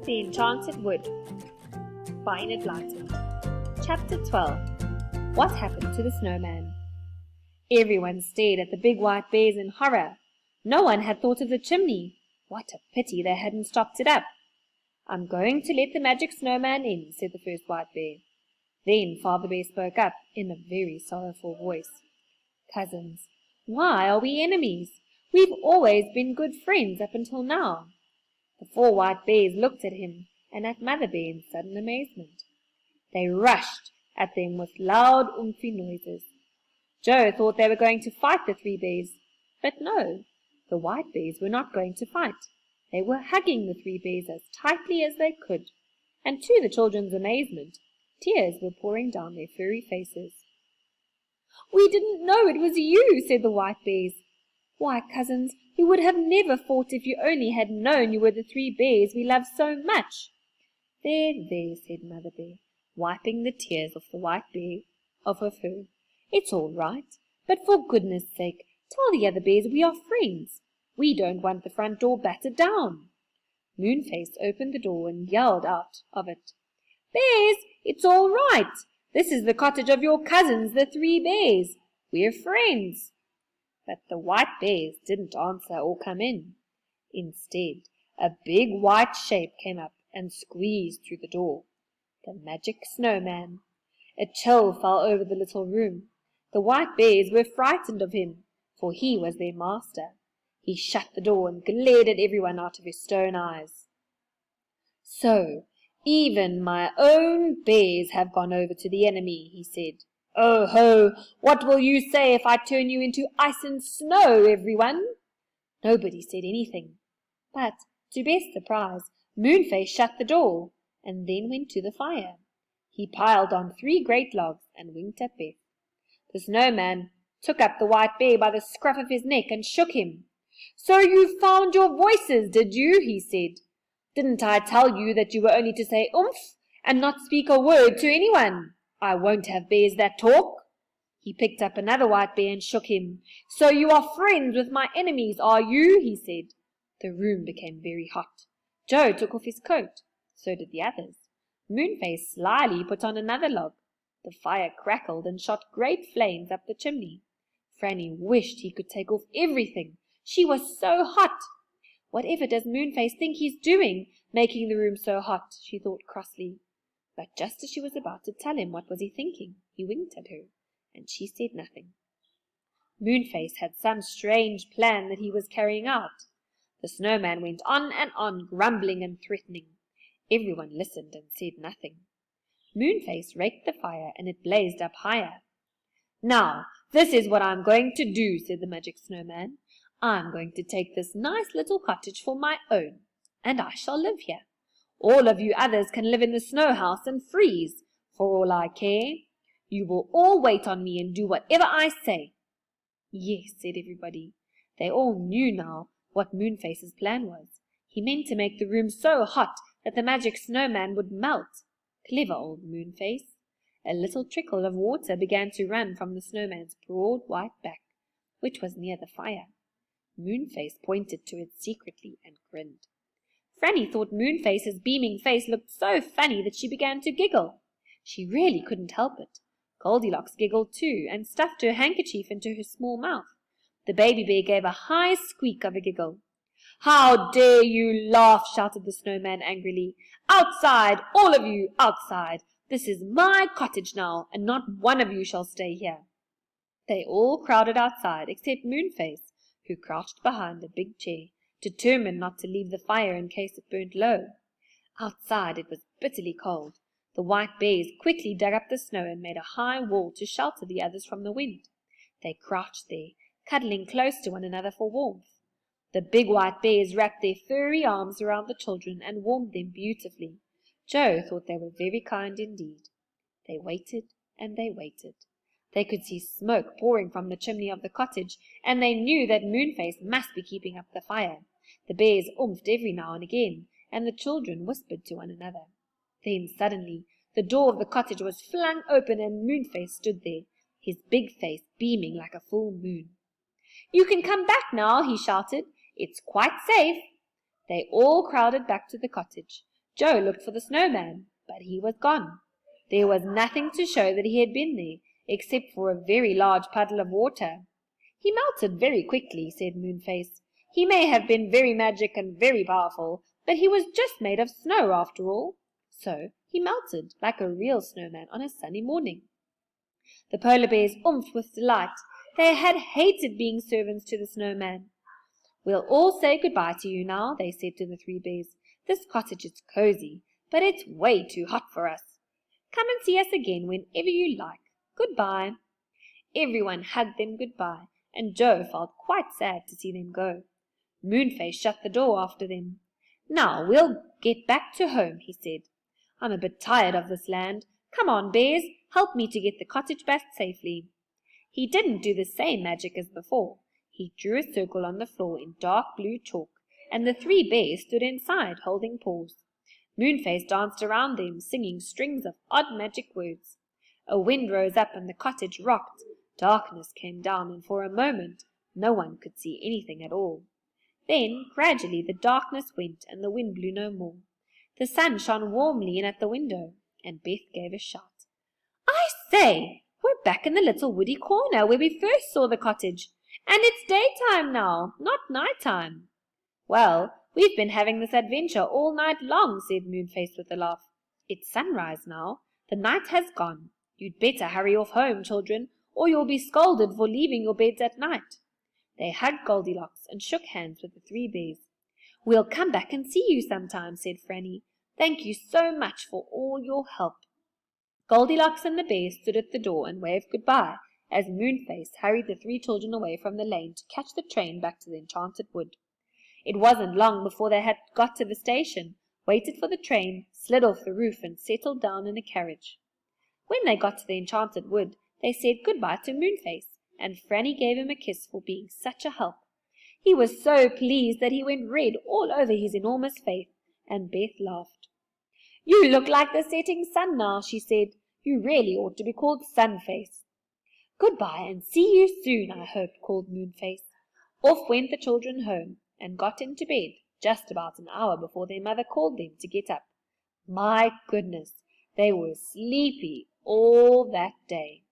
The Enchanted Wood by Enid Blyton. Chapter 12. What Happened to the Snowman? Everyone stared at the big white bears in horror. No one had thought of the chimney. What a pity they hadn't stopped it up. "I'm going to let the magic snowman in," said the first white bear. Then Father Bear spoke up in a very sorrowful voice. "Cousins, why are we enemies? We've always been good friends up until now." The four white bears looked at him and at Mother Bear in sudden amazement. They rushed at them with loud, oomphy noises. Joe thought they were going to fight the three bears, but no, the white bears were not going to fight. They were hugging the three bears as tightly as they could, and to the children's amazement, tears were pouring down their furry faces. "We didn't know it was you," said the white bears. "Why, cousins, we would have never fought if you only had known you were the three bears we love so much." There," said Mother Bear, wiping the tears off the white bear of her fur. "It's all right, but for goodness' sake, tell the other bears we are friends. We don't want the front door battered down." Moonface opened the door and yelled out of it, "Bears, it's all right. This is the cottage of your cousins, the three bears. We're friends." But the white bears didn't answer or come in. Instead, a big white shape came up and squeezed through the door. The magic snowman. A chill fell over the little room. The white bears were frightened of him, for he was their master. He shut the door and glared at everyone out of his stone eyes. "So, even my own bears have gone over to the enemy," he said. "Oh ho! What will you say if I turn you into ice and snow, everyone?" Nobody said anything, but, to Beth's surprise, Moonface shut the door, and then went to the fire. He piled on 3 great logs, and winked at Beth. The snowman took up the white bear by the scruff of his neck and shook him. "So you found your voices, did you?" he said. "Didn't I tell you that you were only to say oomph, and not speak a word to anyone? I won't have bears that talk." He picked up another white bear and shook him. "So you are friends with my enemies, are you?" he said. The room became very hot. Joe took off his coat. So did the others. Moonface slyly put on another log. The fire crackled and shot great flames up the chimney. Frannie wished he could take off everything. She was so hot. "Whatever does Moonface think he's doing, making the room so hot?" she thought crossly. But just as she was about to tell him what was he thinking, he winked at her, and she said nothing. Moonface had some strange plan that he was carrying out. The snowman went on and on, grumbling and threatening. Everyone listened and said nothing. Moonface raked the fire, and it blazed up higher. "Now, this is what I'm going to do," said the magic snowman. "I'm going to take this nice little cottage for my own, and I shall live here. All of you others can live in the snow house and freeze, for all I care. You will all wait on me and do whatever I say." "Yes," said everybody. They all knew now what Moonface's plan was. He meant to make the room so hot that the magic snowman would melt. Clever old Moonface. A little trickle of water began to run from the snowman's broad white back, which was near the fire. Moonface pointed to it secretly and grinned. Frannie thought Moonface's beaming face looked so funny that she began to giggle. She really couldn't help it. Goldilocks giggled too, and stuffed her handkerchief into her small mouth. The baby bear gave a high squeak of a giggle. "How dare you laugh!" shouted the snowman angrily. "Outside, all of you, outside! This is my cottage now, and not one of you shall stay here." They all crowded outside, except Moonface, who crouched behind a big chair, determined not to leave the fire in case it burnt low. Outside it was bitterly cold. The white bears quickly dug up the snow and made a high wall to shelter the others from the wind. They crouched there, cuddling close to one another for warmth. The big white bears wrapped their furry arms around the children and warmed them beautifully. Joe thought they were very kind indeed. They waited and they waited. They could see smoke pouring from the chimney of the cottage, and they knew that Moonface must be keeping up the fire. The bears oomphed every now and again, and the children whispered to one another. Then suddenly the door of the cottage was flung open, and Moonface stood there, his big face beaming like a full moon. "You can come back now," he shouted. "It's quite safe." They all crowded back to the cottage. Joe looked for the snowman, but he was gone. There was nothing to show that he had been there, except for a very large puddle of water. "He melted very quickly," said Moonface. "He may have been very magic and very powerful, but he was just made of snow after all." So he melted like a real snowman on a sunny morning. The polar bears oomphed with delight. They had hated being servants to the snowman. "We'll all say good-bye to you now," they said to the 3 bears. "This cottage is cozy, but it's way too hot for us. Come and see us again whenever you like. Good-bye." Everyone hugged them good-bye, and Joe felt quite sad to see them go. Moonface shut the door after them. "Now we'll get back to home," he said. "I'm a bit tired of this land. Come on, bears, help me to get the cottage back safely." He didn't do the same magic as before. He drew a circle on the floor in dark blue chalk, and the 3 bears stood inside, holding paws. Moonface danced around them, singing strings of odd magic words. A wind rose up and the cottage rocked. Darkness came down, and for a moment no one could see anything at all. Then, gradually, the darkness went, and the wind blew no more. The sun shone warmly in at the window, and Beth gave a shout. "I say, we're back in the little woody corner where we first saw the cottage, and it's daytime now, not nighttime." "Well, we've been having this adventure all night long," said Moonface with a laugh. "It's sunrise now. The night has gone. You'd better hurry off home, children, or you'll be scolded for leaving your beds at night." They hugged Goldilocks and shook hands with the 3 bears. "We'll come back and see you sometime," said Frannie. "Thank you so much for all your help." Goldilocks and the bears stood at the door and waved goodbye as Moonface hurried the 3 children away from the lane to catch the train back to the Enchanted Wood. It wasn't long before they had got to the station, waited for the train, slid off the roof, and settled down in a carriage. When they got to the Enchanted Wood, they said goodbye to Moonface, and Frannie gave him a kiss for being such a help. He was so pleased that he went red all over his enormous face, and Beth laughed. "You look like the setting sun now," she said. "You really ought to be called Sunface." "Goodbye, and see you soon, I hope," called Moonface. Off went the children home, and got into bed just about an hour before their mother called them to get up. My goodness, they were sleepy all that day.